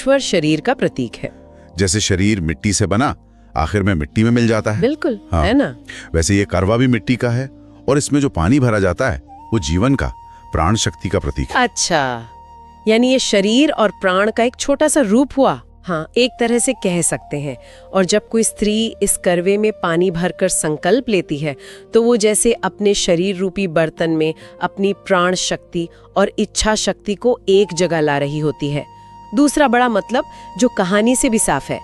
नश्वर शरीर का प्रतीक है। जैसे शरीर मिट्टी से बना, आखिर में मिट्टी में मिल जाता है। बिल्कुल, हाँ। है ना। वैसे ये करवा भी मिट्टी का है और इसमें जो पानी भरा जाता है वो जीवन का, प्राण शक्ति का प्रतीक है। अच्छा, यानी ये शरीर और प्राण का एक छोटा सा रूप हुआ। हाँ, एक तरह से कह सकते हैं। और जब कोई स्त्री इस करवे में पानी भरकर संकल्प लेती है तो वो जैसे अपने शरीर रूपी बर्तन में अपनी प्राण शक्ति और इच्छा शक्ति को एक जगह ला रही होती है। दूसरा बड़ा मतलब जो कहानी से भी साफ है,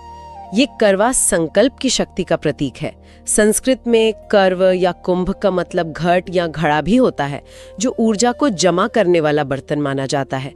ये करवा संकल्प की शक्ति का प्रतीक है। संस्कृत में कर्व या कुंभ का मतलब घट या घड़ा भी होता है, जो ऊर्जा को जमा करने वाला बर्तन माना जाता है।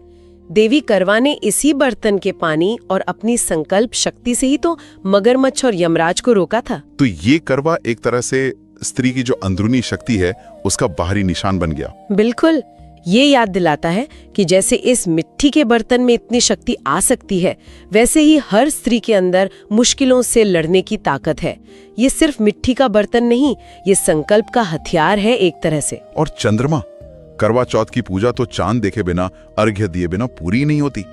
देवी करवा ने इसी बर्तन के पानी और अपनी संकल्प शक्ति से ही तो मगरमच्छ और यमराज को रोका था। तो ये करवा एक तरह से स्त्री की जो अंदरूनी शक्ति है उसका बाहरी निशान बन गया। बिल्कुल, ये याद दिलाता है कि जैसे इस मिट्टी के बर्तन में इतनी शक्ति आ सकती है, वैसे ही हर स्त्री के अंदर मुश्किलों से लड़ने की ताकत है। ये सिर्फ मिट्टी का बर्तन नहीं, ये संकल्प का हथियार है एक तरह से। और चंद्रमा, करवा चौथ की पूजा तो चांद देखे बिना, अर्घ्य दिए बिना पूरी नहीं होती।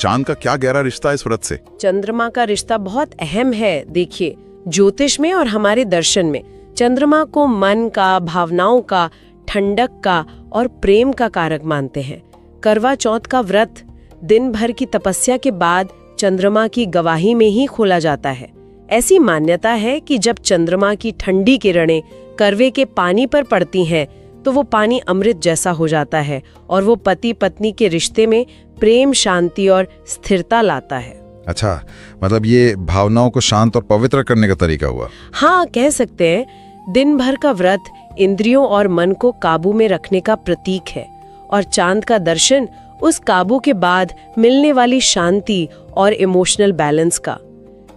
चांद का क्या गहरा रिश्ता है इस व्रत से? चंद्रमा का रिश्ता बहुत अहम है। देखिए, ज्योतिष में और हमारे दर्शन में चंद्रमा को मन का, भावनाओं का, ठंडक का और प्रेम का कारक मानते हैं। करवा चौथ का व्रत दिन भर की तपस्या के बाद चंद्रमा की गवाही में ही खोला जाता है। ऐसी मान्यता है कि जब चंद्रमा की ठंडी किरणें करवे के पानी पर पड़ती हैं तो वो पानी अमृत जैसा हो जाता है और वो पति पत्नी के रिश्ते में प्रेम, शांति और स्थिरता लाता है। अच्छा, मतलब ये भावनाओं को शांत और पवित्र करने का तरीका हुआ। हाँ, कह सकते हैं। दिन भर का व्रत इंद्रियों और मन को काबू में रखने का प्रतीक है और चांद का दर्शन उस काबू के बाद मिलने वाली शांति और इमोशनल बैलेंस का।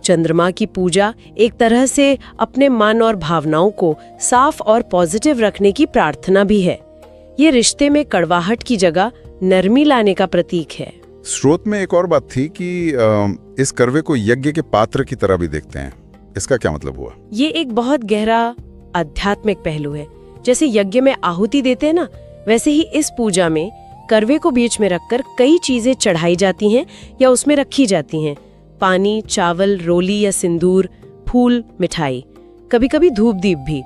चंद्रमा की पूजा एक तरह से अपने मन और भावनाओं को साफ और पॉजिटिव रखने की प्रार्थना भी है। ये रिश्ते में कड़वाहट की जगह नरमी लाने का प्रतीक है। स्रोत में एक और बात थी कि इस करवे को यज्ञ के पात्र की तरह भी देखते हैं। इसका क्या मतलब हुआ? ये एक बहुत गहरा आध्यात्मिक पहलू है। जैसे यज्ञ में आहुति देते हैं ना, वैसे ही इस पूजा में करवे को बीच में रखकर कई चीजें चढ़ाई जाती हैं या उसमें रखी जाती हैं। पानी, चावल, रोली या सिंदूर, फूल, मिठाई, कभी कभी धूप दीप भी।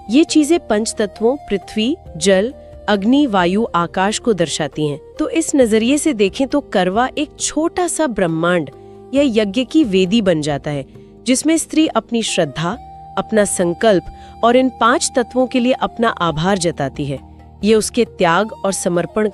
ये चीजें पंच तत्वों पृथ्वी, जल, अग्नि, वायु, आकाश को दर्शाती हैं। तो इस नजरिए से देखें तो करवा एक छोटा सा ब्रह्मांड या यज्ञ की वेदी बन जाता है, जिसमें स्त्री अपनी श्रद्धा, अपना संकल्प और इन 5 तत्वों के लिए अपना आभार जताती है। ये उसके त्याग और समर्पण का